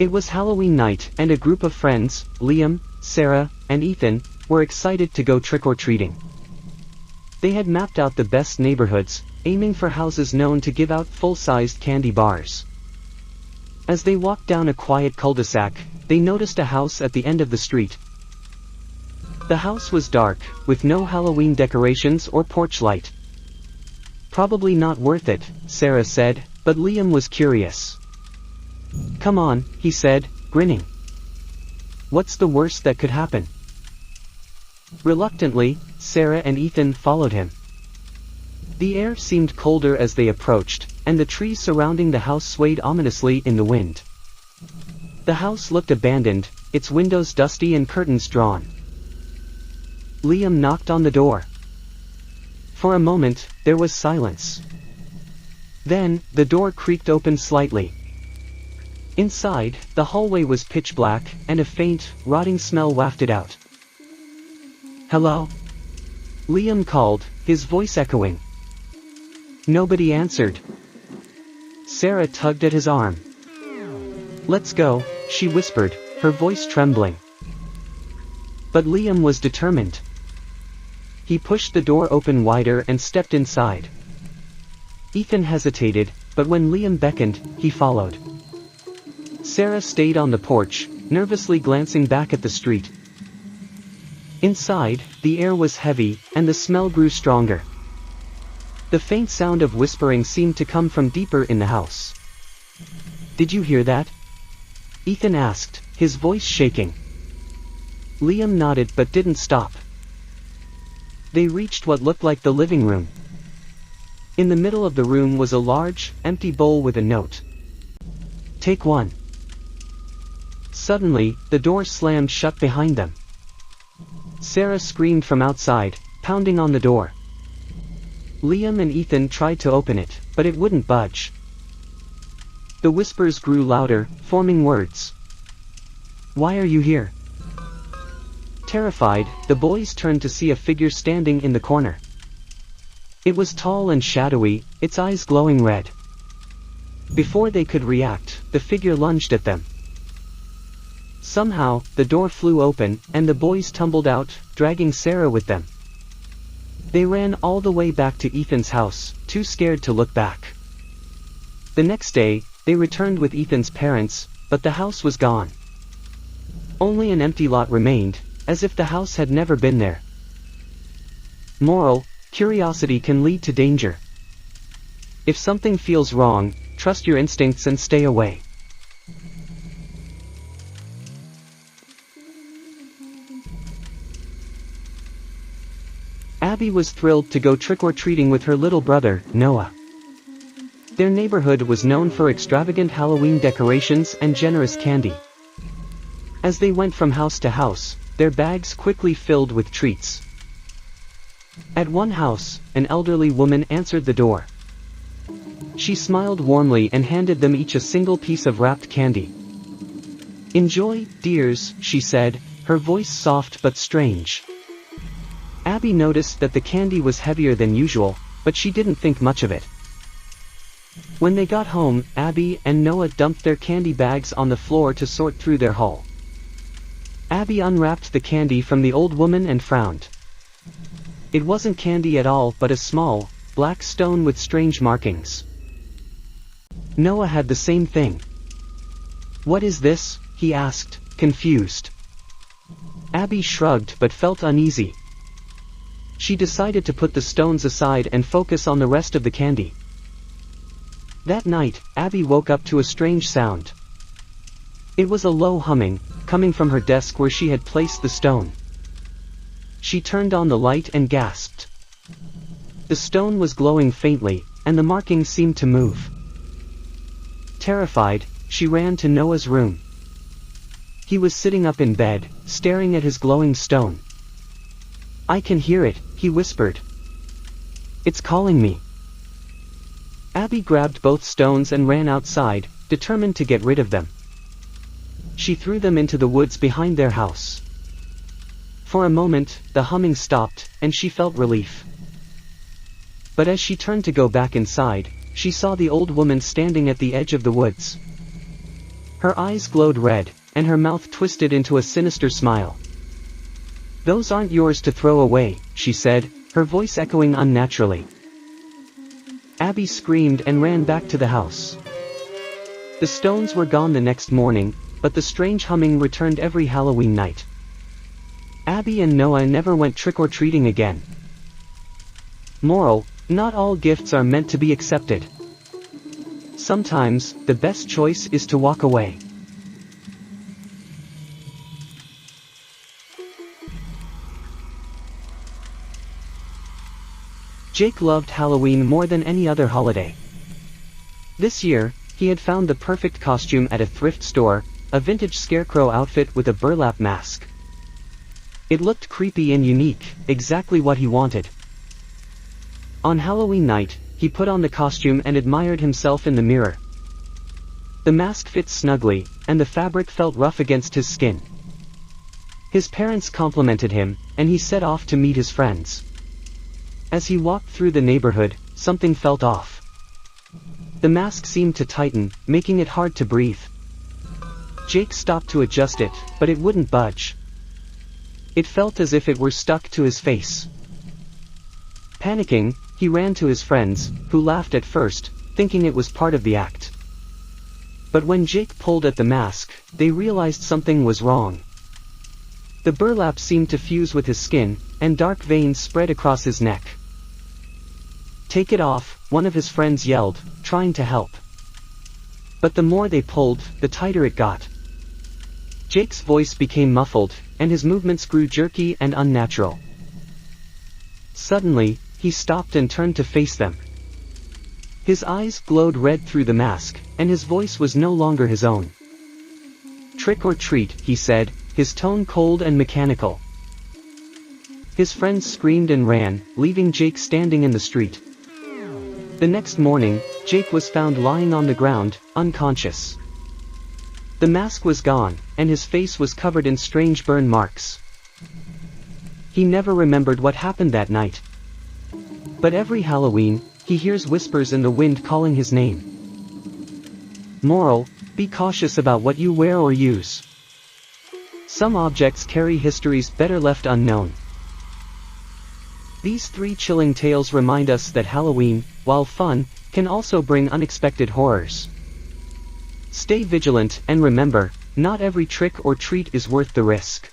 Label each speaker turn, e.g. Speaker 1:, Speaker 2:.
Speaker 1: It was Halloween night, and a group of friends, Liam, Sarah, and Ethan, were excited to go trick-or-treating. They had mapped out the best neighborhoods, aiming for houses known to give out full-sized candy bars. As they walked down a quiet cul-de-sac, they noticed a house at the end of the street. The house was dark, with no Halloween decorations or porch light. "Probably not worth it," Sarah said, but Liam was curious. "Come on," he said, grinning. "What's the worst that could happen?" Reluctantly, Sarah and Ethan followed him. The air seemed colder as they approached, and the trees surrounding the house swayed ominously in the wind. The house looked abandoned, its windows dusty and curtains drawn. Liam knocked on the door. For a moment, there was silence. Then, the door creaked open slightly. Inside, the hallway was pitch black, and a faint, rotting smell wafted out. "Hello?" Liam called, his voice echoing. Nobody answered. Sarah tugged at his arm. "Let's go," she whispered, her voice trembling. But Liam was determined. He pushed the door open wider and stepped inside. Ethan hesitated, but when Liam beckoned, he followed. Sarah stayed on the porch, nervously glancing back at the street. Inside, the air was heavy, and the smell grew stronger. The faint sound of whispering seemed to come from deeper in the house. "Did you hear that?" Ethan asked, his voice shaking. Liam nodded but didn't stop. They reached what looked like the living room. In the middle of the room was a large, empty bowl with a note. "Take one." Suddenly, the door slammed shut behind them. Sarah screamed from outside, pounding on the door. Liam and Ethan tried to open it, but it wouldn't budge. The whispers grew louder, forming words. "Why are you here?" Terrified, the boys turned to see a figure standing in the corner. It was tall and shadowy, its eyes glowing red. Before they could react, the figure lunged at them. Somehow, the door flew open, and the boys tumbled out, dragging Sarah with them. They ran all the way back to Ethan's house, too scared to look back. The next day, they returned with Ethan's parents, but the house was gone. Only an empty lot remained, as if the house had never been there. Moral: curiosity can lead to danger. If something feels wrong, trust your instincts and stay away. Abby was thrilled to go trick-or-treating with her little brother, Noah. Their neighborhood was known for extravagant Halloween decorations and generous candy. As they went from house to house, their bags quickly filled with treats. At one house, an elderly woman answered the door. She smiled warmly and handed them each a single piece of wrapped candy. "Enjoy, dears," she said, her voice soft but strange. Abby noticed that the candy was heavier than usual, but she didn't think much of it. When they got home, Abby and Noah dumped their candy bags on the floor to sort through their haul. Abby unwrapped the candy from the old woman and frowned. It wasn't candy at all but a small, black stone with strange markings. Noah had the same thing. "What is this?" he asked, confused. Abby shrugged but felt uneasy. She decided to put the stones aside and focus on the rest of the candy. That night, Abby woke up to a strange sound. It was a low humming, coming from her desk where she had placed the stone. She turned on the light and gasped. The stone was glowing faintly, and the markings seemed to move. Terrified, she ran to Noah's room. He was sitting up in bed, staring at his glowing stone. "I can hear it," he whispered. "It's calling me." Abby grabbed both stones and ran outside, determined to get rid of them. She threw them into the woods behind their house. For a moment, the humming stopped, and she felt relief. But as she turned to go back inside, she saw the old woman standing at the edge of the woods. Her eyes glowed red, and her mouth twisted into a sinister smile. "Those aren't yours to throw away," she said, her voice echoing unnaturally. Abby screamed and ran back to the house. The stones were gone the next morning, but the strange humming returned every Halloween night. Abby and Noah never went trick-or-treating again. Moral: not all gifts are meant to be accepted. Sometimes, the best choice is to walk away. Jake loved Halloween more than any other holiday. This year, he had found the perfect costume at a thrift store, a vintage scarecrow outfit with a burlap mask. It looked creepy and unique, exactly what he wanted. On Halloween night, he put on the costume and admired himself in the mirror. The mask fit snugly, and the fabric felt rough against his skin. His parents complimented him, and he set off to meet his friends. As he walked through the neighborhood, something felt off. The mask seemed to tighten, making it hard to breathe. Jake stopped to adjust it, but it wouldn't budge. It felt as if it were stuck to his face. Panicking, he ran to his friends, who laughed at first, thinking it was part of the act. But when Jake pulled at the mask, they realized something was wrong. The burlap seemed to fuse with his skin, and dark veins spread across his neck. "Take it off," one of his friends yelled, trying to help. But the more they pulled, the tighter it got. Jake's voice became muffled, and his movements grew jerky and unnatural. Suddenly, he stopped and turned to face them. His eyes glowed red through the mask, and his voice was no longer his own. "Trick or treat," he said, his tone cold and mechanical. His friends screamed and ran, leaving Jake standing in the street. The next morning, Jake was found lying on the ground, unconscious. The mask was gone, and his face was covered in strange burn marks. He never remembered what happened that night. But every Halloween, he hears whispers in the wind calling his name. Moral: be cautious about what you wear or use. Some objects carry histories better left unknown. These three chilling tales remind us that Halloween, while fun, can also bring unexpected horrors. Stay vigilant and remember, not every trick or treat is worth the risk.